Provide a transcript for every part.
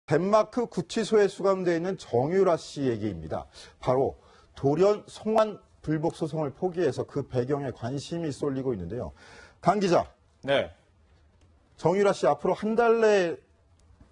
덴마크 구치소에 수감되어 있는 정유라 씨 얘기입니다. 바로 돌연 송환 불복 소송을 포기해서 그 배경에 관심이 쏠리고 있는데요. 강 기자. 네. 정유라 씨 앞으로 한 달 내에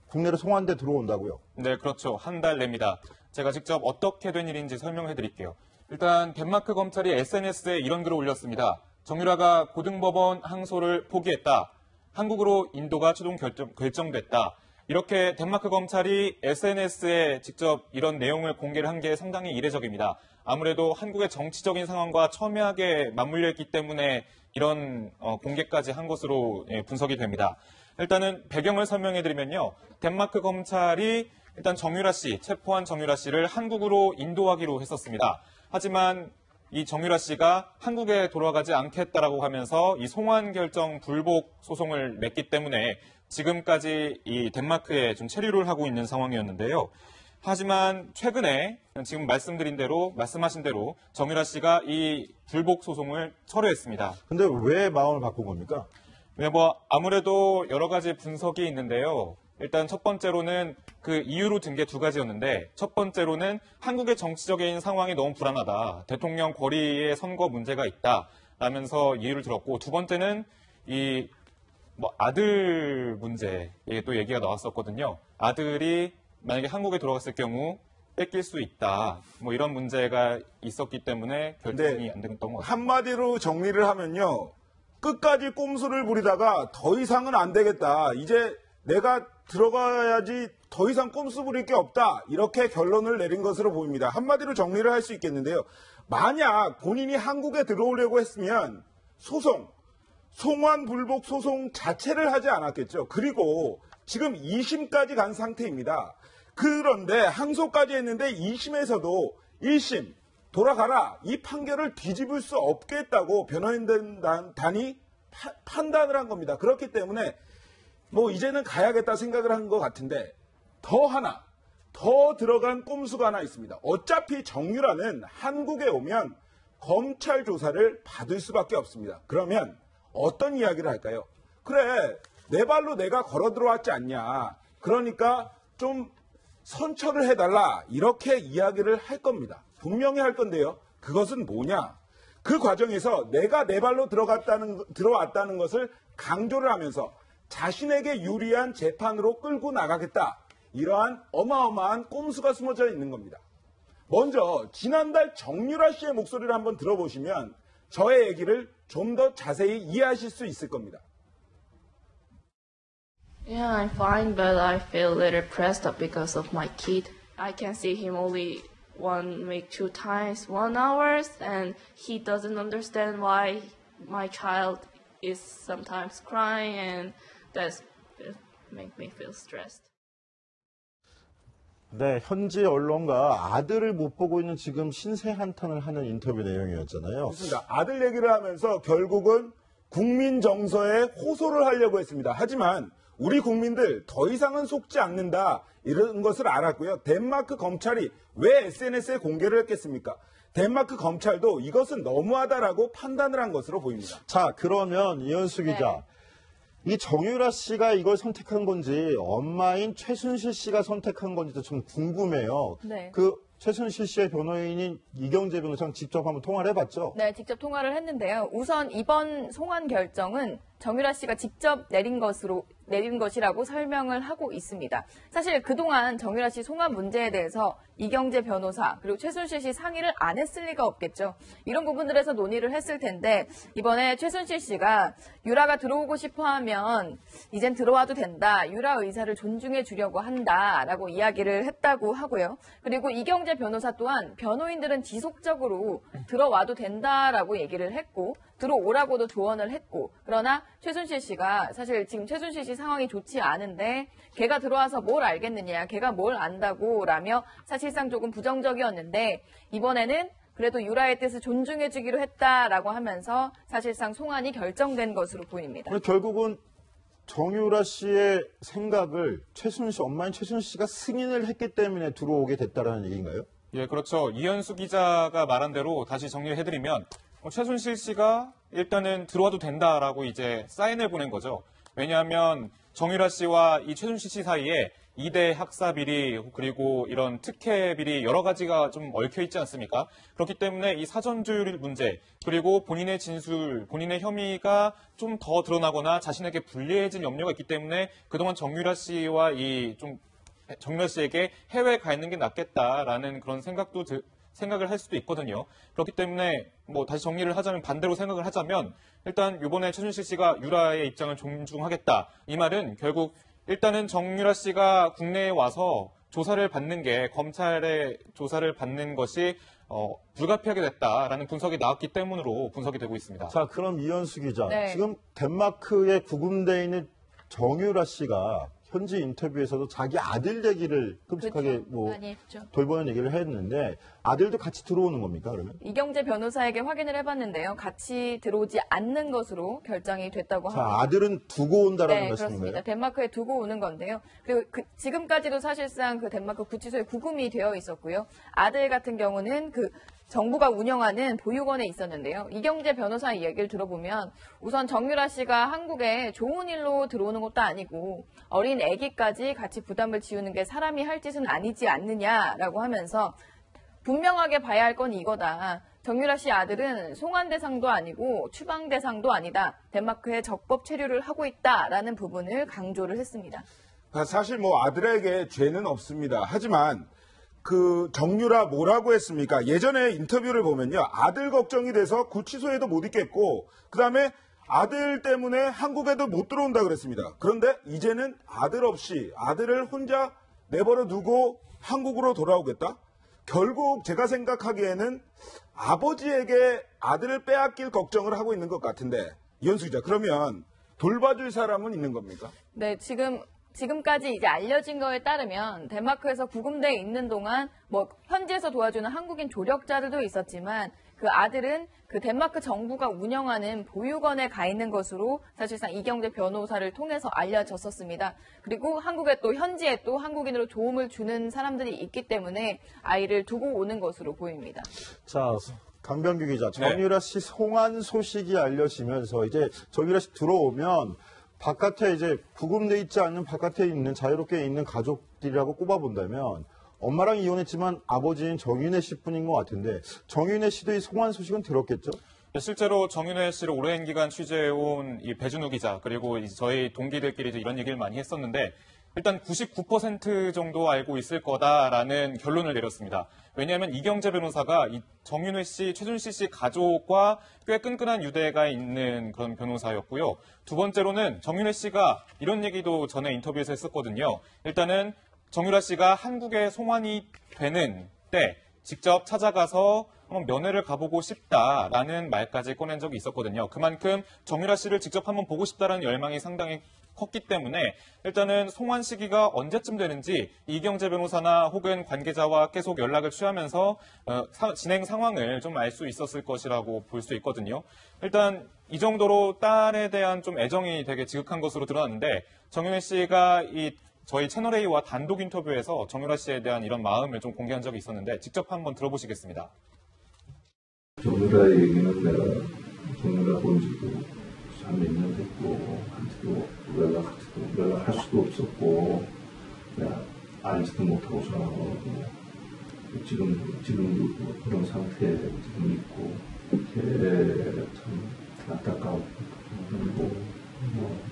국내로 송환돼 들어온다고요? 네, 그렇죠. 한 달 내입니다. 제가 직접 어떻게 된 일인지 설명해 드릴게요. 일단 덴마크 검찰이 SNS에 이런 글을 올렸습니다. 정유라가 고등법원 항소를 포기했다. 한국으로 인도가 최종 결정됐다. 이렇게 덴마크 검찰이 SNS에 직접 이런 내용을 공개를 한 게 상당히 이례적입니다. 아무래도 한국의 정치적인 상황과 첨예하게 맞물려 있기 때문에 이런 공개까지 한 것으로 분석이 됩니다. 일단은 배경을 설명해드리면요. 덴마크 검찰이 일단 정유라 씨, 체포한 정유라 씨를 한국으로 인도하기로 했었습니다. 하지만 이 정유라 씨가 한국에 돌아가지 않겠다라고 하면서 이 송환 결정 불복 소송을 냈기 때문에 지금까지 이 덴마크에 좀 체류를 하고 있는 상황이었는데요. 하지만 최근에 지금 말씀하신 대로 정유라 씨가 이 불복 소송을 철회했습니다. 근데 왜 마음을 바꾼 겁니까? 아무래도 여러 가지 분석이 있는데요. 일단 첫 번째로는 그 이유로 든 게 두 가지였는데 첫 번째로는 한국의 정치적인 상황이 너무 불안하다. 대통령 권위의 선거 문제가 있다. 라면서 이유를 들었고 두 번째는 이 아들 문제에 또 얘기가 나왔었거든요. 아들이 만약에 한국에 돌아갔을 경우 뺏길 수 있다. 이런 문제가 있었기 때문에 결정이 안 됐던 것 같습니다. 한마디로 정리를 하면요. 끝까지 꼼수를 부리다가 더 이상은 안 되겠다. 이제 내가 들어가야지 더 이상 꼼수 부릴 게 없다. 이렇게 결론을 내린 것으로 보입니다. 한마디로 정리를 할 수 있겠는데요. 만약 본인이 한국에 들어오려고 했으면 송환 불복 소송 자체를 하지 않았겠죠. 그리고 지금 2심까지 간 상태입니다. 그런데 항소까지 했는데 2심에서도 1심 돌아가라 이 판결을 뒤집을 수 없겠다고 변호인단이 판단을 한 겁니다. 그렇기 때문에 이제는 가야겠다 생각을 한 것 같은데 더 들어간 꼼수가 하나 있습니다. 어차피 정유라는 한국에 오면 검찰 조사를 받을 수밖에 없습니다. 그러면 어떤 이야기를 할까요? 그래, 내 발로 내가 걸어 들어왔지 않냐. 그러니까 좀 선처를 해달라. 이렇게 이야기를 할 겁니다. 분명히 할 건데요. 그것은 뭐냐? 그 과정에서 내가 내 발로 들어왔다는 것을 강조를 하면서 자신에게 유리한 재판으로 끌고 나가겠다. 이러한 어마어마한 꼼수가 숨어져 있는 겁니다. 먼저 지난달 정유라 씨의 목소리를 한번 들어보시면 저의 얘기를 좀 더 자세히 이해하실 수 있을 겁니다. Yeah, I'm fine, but I feel a little pressed up because of my kid. I can see him only 1 week, 2 times, 1 hour, and he doesn't understand why my child is sometimes crying, and that make me feel stressed. 네, 현지 언론과 아들을 못 보고 있는 지금 신세 한탄을 하는 인터뷰 내용이었잖아요. 그렇습니다. 아들 얘기를 하면서 결국은 국민 정서에 호소를 하려고 했습니다. 하지만 우리 국민들 더 이상은 속지 않는다 이런 것을 알았고요. 덴마크 검찰이 왜 SNS에 공개를 했겠습니까? 덴마크 검찰도 이것은 너무하다라고 판단을 한 것으로 보입니다. 자, 그러면 이현수 기자. 이 정유라 씨가 이걸 선택한 건지 엄마인 최순실 씨가 선택한 건지도 좀 궁금해요. 네. 그 최순실 씨의 변호인인 이경재 변호사랑 직접 한번 통화를 해봤죠? 네, 직접 통화를 했는데요. 우선 이번 송환 결정은 정유라 씨가 직접 내린 것이라고 설명을 하고 있습니다. 사실 그동안 정유라 씨 송환 문제에 대해서 이경재 변호사 그리고 최순실 씨 상의를 안 했을 리가 없겠죠. 이런 부분들에서 논의를 했을 텐데 이번에 최순실 씨가 유라가 들어오고 싶어하면 이젠 들어와도 된다. 유라 의사를 존중해 주려고 한다라고 이야기를 했다고 하고요. 그리고 이경재 변호사 또한 변호인들은 지속적으로 들어와도 된다라고 얘기를 했고 들어오라고도 조언을 했고 그러나 최순실 씨가 사실 지금 최순실 씨 상황이 좋지 않은데 걔가 들어와서 뭘 알겠느냐 걔가 뭘 안다고 라며 사실상 조금 부정적이었는데 이번에는 그래도 유라의 뜻을 존중해 주기로 했다라고 하면서 사실상 송환이 결정된 것으로 보입니다. 결국은 정유라 씨의 생각을 엄마인 최순실 씨가 승인을 했기 때문에 들어오게 됐다라는 얘기인가요? 예, 그렇죠. 이현수 기자가 말한 대로 다시 정리해드리면 최순실 씨가 일단은 들어와도 된다라고 이제 사인을 보낸 거죠. 왜냐하면 정유라 씨와 이 최순실 씨 사이에 2대 학사 비리 그리고 이런 특혜 비리 여러 가지가 좀 얽혀 있지 않습니까? 그렇기 때문에 이 사전 조율 문제 그리고 본인의 진술, 본인의 혐의가 좀 더 드러나거나 자신에게 불리해질 염려가 있기 때문에 그동안 정유라 씨와 정유라 씨에게 해외에 가 있는 게 낫겠다라는 그런 생각을 할 수도 있거든요. 그렇기 때문에 뭐 다시 정리를 하자면 반대로 생각을 하자면 일단 이번에 최순실 씨가 유라의 입장을 존중하겠다. 이 말은 결국 일단은 정유라 씨가 국내에 와서 조사를 받는 게 검찰의 조사를 받는 것이 불가피하게 됐다라는 분석이 나왔기 때문으로 분석이 되고 있습니다. 자, 그럼 이현수 기자. 네. 지금 덴마크에 구금되어 있는 정유라 씨가 현지 인터뷰에서도 자기 아들 얘기를 끔찍하게 그렇죠. 뭐 많이 했죠. 돌보는 얘기를 했는데 아들도 같이 들어오는 겁니까, 그러면? 이경재 변호사에게 확인을 해봤는데요. 같이 들어오지 않는 것으로 결정이 됐다고 자, 합니다. 아들은 두고 온다라는 네, 말씀인가요? 그렇습니다. 덴마크에 두고 오는 건데요. 그리고 지금까지도 사실상 그 덴마크 구치소에 구금이 되어 있었고요. 아들 같은 경우는 그 정부가 운영하는 보육원에 있었는데요. 이경재 변호사 이야기를 들어보면 우선 정유라 씨가 한국에 좋은 일로 들어오는 것도 아니고 어린 아기까지 같이 부담을 지우는 게 사람이 할 짓은 아니지 않느냐라고 하면서 분명하게 봐야 할 건 이거다. 정유라 씨 아들은 송환 대상도 아니고 추방 대상도 아니다. 덴마크에 적법 체류를 하고 있다라는 부분을 강조를 했습니다. 사실 뭐 아들에게 죄는 없습니다. 하지만 그 정유라 뭐라고 했습니까? 예전에 인터뷰를 보면요. 아들 걱정이 돼서 구치소에도 못 있겠고 그다음에 아들 때문에 한국에도 못 들어온다 그랬습니다. 그런데 이제는 아들 없이 아들을 혼자 내버려 두고 한국으로 돌아오겠다? 결국 제가 생각하기에는 아버지에게 아들을 빼앗길 걱정을 하고 있는 것 같은데 이현수 기자, 그러면 돌봐줄 사람은 있는 겁니까? 네, 지금까지 이제 알려진 거에 따르면 덴마크에서 구금돼 있는 동안 뭐 현지에서 도와주는 한국인 조력자들도 있었지만 그 아들은 그 덴마크 정부가 운영하는 보육원에 가 있는 것으로 사실상 이경재 변호사를 통해서 알려졌었습니다. 그리고 한국에 또 현지에 또 한국인으로 도움을 주는 사람들이 있기 때문에 아이를 두고 오는 것으로 보입니다. 자, 강병규 기자. 정유라 씨 송환 소식이 알려지면서 이제 정유라 씨 들어오면 바깥에 이제 구금돼 있지 않는 바깥에 있는 자유롭게 있는 가족들이라고 꼽아본다면 엄마랑 이혼했지만 아버지인 정윤혜 씨뿐인 것 같은데 정윤혜 씨도 이 송환 소식은 들었겠죠? 실제로 정윤혜 씨를 오랜 기간 취재해온 이 배준우 기자 그리고 저희 동기들끼리 이런 얘기를 많이 했었는데 일단 99% 정도 알고 있을 거다라는 결론을 내렸습니다. 왜냐하면 이경재 변호사가 이 정윤회 씨, 최순실 씨 가족과 꽤 끈끈한 유대가 있는 그런 변호사였고요. 두 번째로는 정윤회 씨가 이런 얘기도 전에 인터뷰에서 했었거든요. 일단은 정유라 씨가 한국에 송환이 되는 때 직접 찾아가서 한번 면회를 가보고 싶다라는 말까지 꺼낸 적이 있었거든요. 그만큼 정유라 씨를 직접 한번 보고 싶다라는 열망이 상당히 컸기 때문에 일단은 송환 시기가 언제쯤 되는지 이경재 변호사나 혹은 관계자와 계속 연락을 취하면서 진행 상황을 좀 알 수 있었을 것이라고 볼 수 있거든요. 일단 이 정도로 딸에 대한 좀 애정이 되게 지극한 것으로 드러났는데 정윤혜 씨가 저희 채널A와 단독 인터뷰에서 정유라 씨에 대한 이런 마음을 좀 공개한 적이 있었는데 직접 한번 들어보시겠습니다. 정유라 얘기는 내가 정유라 본 지도 한 몇 년 됐고 한테도 연락할 수도 없었고 내가 알지도 못하고 전화하고 지금도 그런 상태에 지금 있고 참 안타까워. 그리고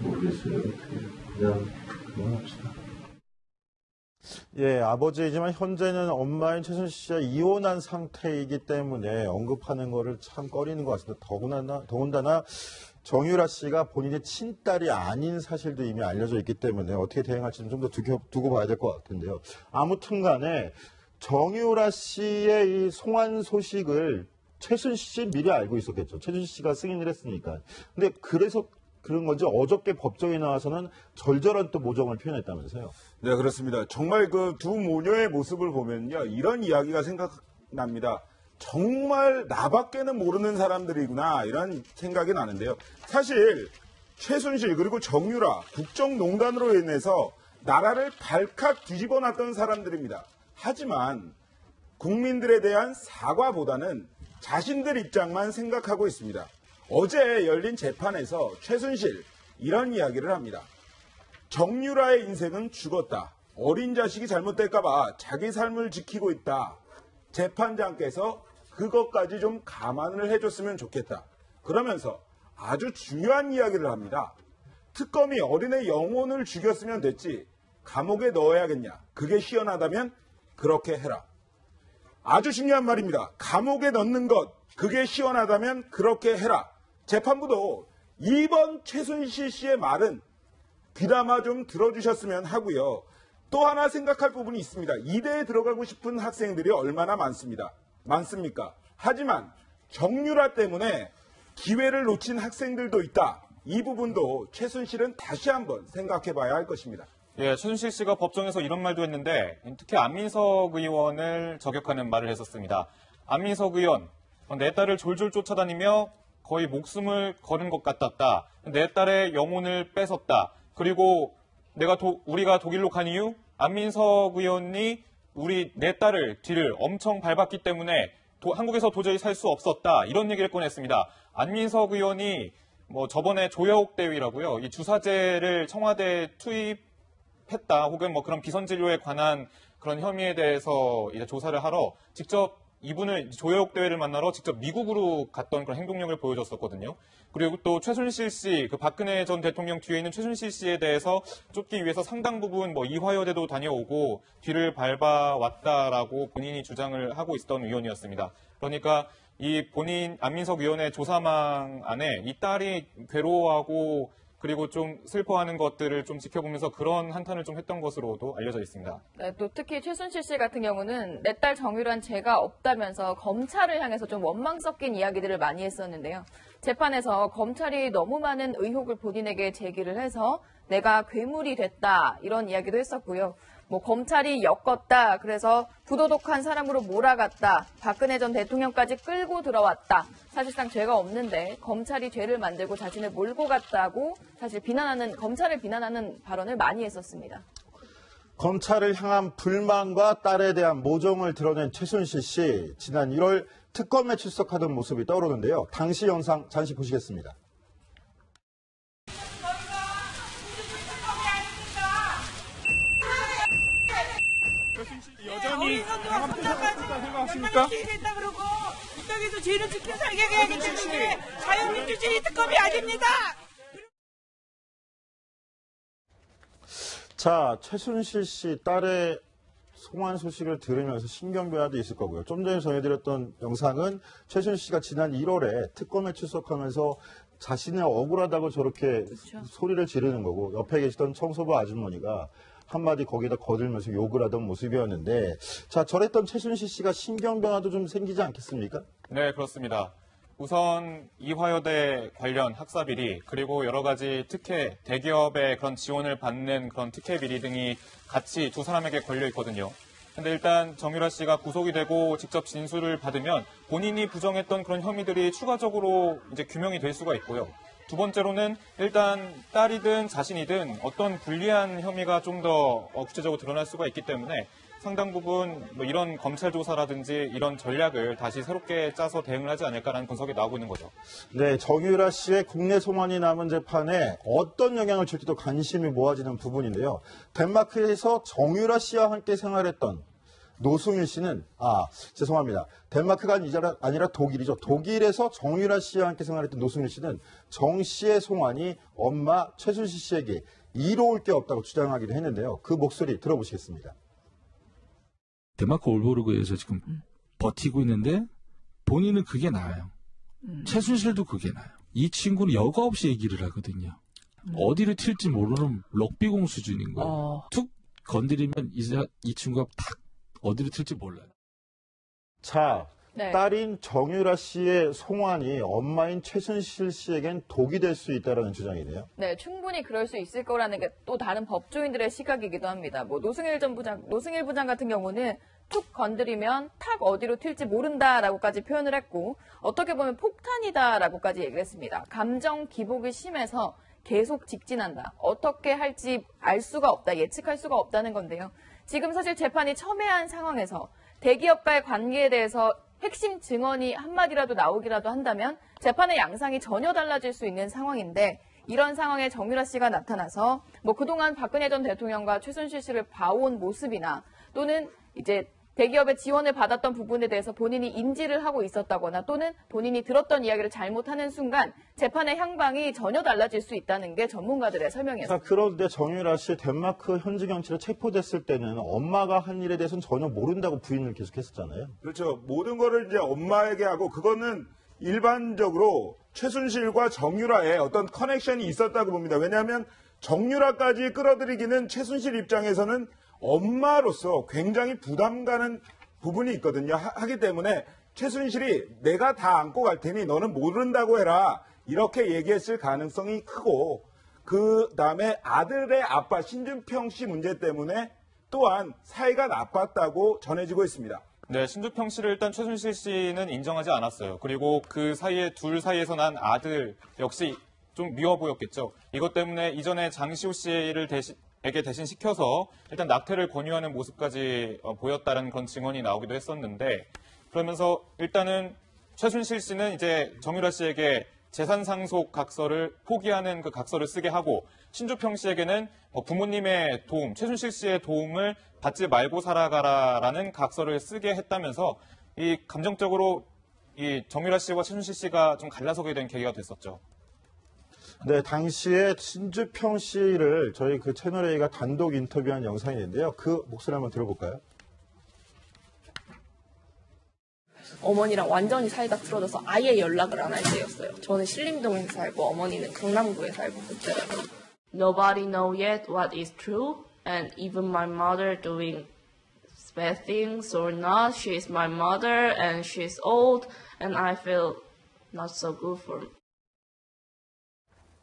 모르겠어요. 어떻게 그냥 그만합시다. 예, 아버지이지만 현재는 엄마인 최순실 씨와 이혼한 상태이기 때문에 언급하는 거를 참 꺼리는 것 같습니다. 더군다나 정유라 씨가 본인의 친딸이 아닌 사실도 이미 알려져 있기 때문에 어떻게 대응할지는 좀 더 두고 봐야 될 것 같은데요. 아무튼 간에 정유라 씨의 이 송환 소식을 최순실 씨 미리 알고 있었겠죠. 최순실 씨가 승인을 했으니까. 근데 그래서 그런 건지 어저께 법정에 나와서는 절절한 또 모정을 표현했다면서요. 네, 그렇습니다. 정말 그 두 모녀의 모습을 보면요. 이런 이야기가 생각납니다. 정말 나밖에는 모르는 사람들이구나 이런 생각이 나는데요. 사실 최순실 그리고 정유라 국정농단으로 인해서 나라를 발칵 뒤집어 놨던 사람들입니다. 하지만 국민들에 대한 사과보다는 자신들 입장만 생각하고 있습니다. 어제 열린 재판에서 최순실 이런 이야기를 합니다. 정유라의 인생은 죽었다. 어린 자식이 잘못될까봐 자기 삶을 지키고 있다. 재판장께서 그것까지 좀 감안을 해줬으면 좋겠다. 그러면서 아주 중요한 이야기를 합니다. 특검이 어린애 영혼을 죽였으면 됐지 감옥에 넣어야겠냐. 그게 시원하다면 그렇게 해라. 아주 중요한 말입니다. 감옥에 넣는 것, 그게 시원하다면 그렇게 해라. 재판부도 이번 최순실 씨의 말은 귀담아 좀 들어주셨으면 하고요. 또 하나 생각할 부분이 있습니다. 이대에 들어가고 싶은 학생들이 얼마나 많습니까? 하지만 정유라 때문에 기회를 놓친 학생들도 있다. 이 부분도 최순실은 다시 한번 생각해 봐야 할 것입니다. 예, 최순실 씨가 법정에서 이런 말도 했는데 특히 안민석 의원을 저격하는 말을 했었습니다. 안민석 의원, 내 딸을 졸졸 쫓아다니며 거의 목숨을 거는 것 같았다. 내 딸의 영혼을 뺏었다. 그리고 우리가 독일로 간 이유 안민석 의원이 내 딸을 뒤를 엄청 밟았기 때문에 한국에서 도저히 살 수 없었다. 이런 얘기를 꺼냈습니다. 안민석 의원이 저번에 조여옥 대위라고요. 이 주사제를 청와대에 투입했다. 혹은 그런 비선진료에 관한 그런 혐의에 대해서 이제 조사를 하러 직접 이분을 조여옥 대회를 만나러 직접 미국으로 갔던 그런 행동력을 보여줬었거든요. 그리고 또 최순실 씨, 박근혜 전 대통령 뒤에 있는 최순실 씨에 대해서 쫓기 위해서 상당 부분 이화여대도 다녀오고 뒤를 밟아왔다라고 본인이 주장을 하고 있었던 의원이었습니다. 그러니까 이 안민석 의원의 조사망 안에 이 딸이 괴로워하고 그리고 좀 슬퍼하는 것들을 좀 지켜보면서 그런 한탄을 좀 했던 것으로도 알려져 있습니다. 네, 또 특히 최순실 씨 같은 경우는 내 딸 정유란 죄가 없다면서 검찰을 향해서 좀 원망 섞인 이야기들을 많이 했었는데요. 재판에서 검찰이 너무 많은 의혹을 본인에게 제기를 해서 내가 괴물이 됐다 이런 이야기도 했었고요. 검찰이 엮었다. 그래서 부도덕한 사람으로 몰아갔다. 박근혜 전 대통령까지 끌고 들어왔다. 사실상 죄가 없는데 검찰이 죄를 만들고 자신을 몰고 갔다고 사실 검찰을 비난하는 발언을 많이 했었습니다. 검찰을 향한 불만과 딸에 대한 모정을 드러낸 최순실 씨. 지난 1월 특검에 출석하던 모습이 떠오르는데요. 당시 영상 잠시 보시겠습니다. 여전히 생각하십니까? 된다 그러고 이 땅에서 죄를 지켜 살게 해야기 때문에 자유민주주의 특검이 아닙니다. 자, 최순실 씨 딸의 송환 소식을 들으면서 신경변화도 있을 거고요. 좀 전에 전해드렸던 영상은 최순실 씨가 지난 1월에 특검에 출석하면서 자신이 억울하다고 저렇게 소리를 지르는 거고 옆에 계시던 청소부 아주머니가 한마디 거기다 거들면서 욕을 하던 모습이었는데 자, 저랬던 최순실 씨가 신경변화도 좀 생기지 않겠습니까? 네, 그렇습니다. 우선 이화여대 관련 학사 비리 그리고 여러 가지 특혜, 대기업의 그런 지원을 받는 그런 특혜 비리 등이 같이 두 사람에게 걸려 있거든요. 근데 일단 정유라 씨가 구속이 되고 직접 진술을 받으면 본인이 부정했던 그런 혐의들이 추가적으로 이제 규명이 될 수가 있고요. 두 번째로는 일단 딸이든 자신이든 어떤 불리한 혐의가 좀 더 구체적으로 드러날 수가 있기 때문에 상당 부분 이런 검찰 조사라든지 이런 전략을 다시 새롭게 짜서 대응을 하지 않을까라는 분석이 나오고 있는 거죠. 네, 정유라 씨의 국내 송환이 남은 재판에 어떤 영향을 줄지도 관심이 모아지는 부분인데요. 덴마크에서 정유라 씨와 함께 생활했던 노승일 씨는 죄송합니다. 덴마크가 아니라 독일이죠. 독일에서 정유라 씨와 함께 생활했던 노승일 씨는 정 씨의 송환이 엄마 최순실 씨에게 이로울 게 없다고 주장하기도 했는데요. 그 목소리 들어보시겠습니다. 덴마크 올보르그에서 지금 버티고 있는데 본인은 그게 나아요. 최순실도 그게 나아요. 이 친구는 여과 없이 얘기를 하거든요. 어디를 튈지 모르는 럭비공 수준인 거예요. 툭 건드리면 이 친구가 탁 어디를 튈지 몰라요. 자, 네. 딸인 정유라 씨의 송환이 엄마인 최순실 씨에겐 독이 될 수 있다는 주장이네요. 네, 충분히 그럴 수 있을 거라는 게 또 다른 법조인들의 시각이기도 합니다. 노승일 부장 같은 경우는 툭 건드리면 탁 어디로 튈지 모른다라고까지 표현을 했고 어떻게 보면 폭탄이다라고까지 얘기를 했습니다. 감정 기복이 심해서 계속 직진한다. 어떻게 할지 알 수가 없다. 예측할 수가 없다는 건데요. 지금 사실 재판이 첨예한 상황에서 대기업과의 관계에 대해서 핵심 증언이 한마디라도 나오기라도 한다면 재판의 양상이 전혀 달라질 수 있는 상황인데 이런 상황에 정유라 씨가 나타나서 뭐 그동안 박근혜 전 대통령과 최순실 씨를 봐온 모습이나 또는 이제 대기업의 지원을 받았던 부분에 대해서 본인이 인지를 하고 있었다거나 또는 본인이 들었던 이야기를 잘못하는 순간 재판의 향방이 전혀 달라질 수 있다는 게 전문가들의 설명이었습니다. 그런데 정유라 씨 덴마크 현지 경찰에 체포됐을 때는 엄마가 한 일에 대해서는 전혀 모른다고 부인을 계속했었잖아요. 그렇죠. 모든 거를 이제 엄마에게 하고 그거는 일반적으로 최순실과 정유라의 어떤 커넥션이 있었다고 봅니다. 왜냐하면 정유라까지 끌어들이기는 최순실 입장에서는 엄마로서 굉장히 부담 가는 부분이 있거든요. 하기 때문에 최순실이 내가 다 안고 갈 테니 너는 모른다고 해라. 이렇게 얘기했을 가능성이 크고 그 다음에 아들의 아빠 신준평 씨 문제 때문에 또한 사이가 나빴다고 전해지고 있습니다. 네, 신주평 씨를 일단 최순실 씨는 인정하지 않았어요. 그리고 그 사이에 둘 사이에서 난 아들 역시 좀 미워 보였겠죠. 이것 때문에 이전에 장시호 씨를 대신 시켜서 일단 낙태를 권유하는 모습까지 보였다는 그런 증언이 나오기도 했었는데 그러면서 일단은 최순실 씨는 이제 정유라 씨에게 재산 상속 각서를 포기하는 그 각서를 쓰게 하고 신주평 씨에게는 부모님의 도움, 최순실 씨의 도움을 받지 말고 살아가라라는 각서를 쓰게 했다면서 이 감정적으로 이 정유라 씨와 최순실 씨가 좀 갈라서게 된 계기가 됐었죠. 네, 당시에 신주평 씨를 저희 그 채널A가 단독 인터뷰한 영상이 있는데요. 그 목소리 한번 들어볼까요? 어머니랑 완전히 사이가 틀어져서 아예 연락을 안 할 때였어요. 저는 신림동에 살고 어머니는 강남구에 살고 그때라서. Nobody know yet what is true, and even my mother doing bad things or not. She is my mother, and she's old, and I feel not so good for me.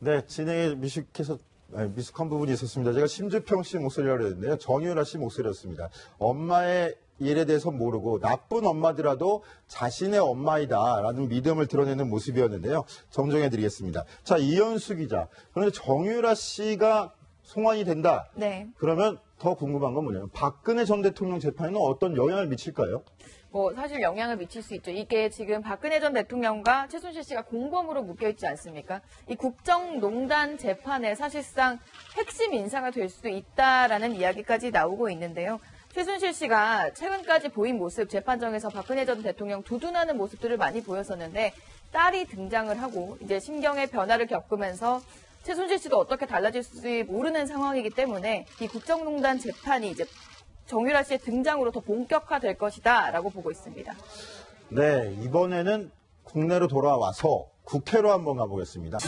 네, 진행에 미숙한 부분이 있었습니다. 제가 신주평 씨 목소리라고 했는데요. 정유라 씨 목소리였습니다. 엄마의 일에 대해서 모르고 나쁜 엄마더라도 자신의 엄마이다라는 믿음을 드러내는 모습이었는데요. 정정해드리겠습니다. 자, 이현수 기자. 그런데 정유라 씨가 송환이 된다. 네. 그러면 더 궁금한 건 뭐냐면 박근혜 전 대통령 재판에는 어떤 영향을 미칠까요? 뭐 사실 영향을 미칠 수 있죠. 이게 지금 박근혜 전 대통령과 최순실 씨가 공범으로 묶여있지 않습니까? 이 국정농단 재판에 사실상 핵심 인사가 될 수도 있다라는 이야기까지 나오고 있는데요. 최순실 씨가 최근까지 보인 모습, 재판정에서 박근혜 전 대통령 두둔하는 모습들을 많이 보였었는데 딸이 등장을 하고 이제 심경의 변화를 겪으면서 최순실 씨도 어떻게 달라질지 모르는 상황이기 때문에 이 국정농단 재판이 이제 정유라 씨의 등장으로 더 본격화될 것이다라고 보고 있습니다. 네, 이번에는 국내로 돌아와서 국회로 한번 가보겠습니다.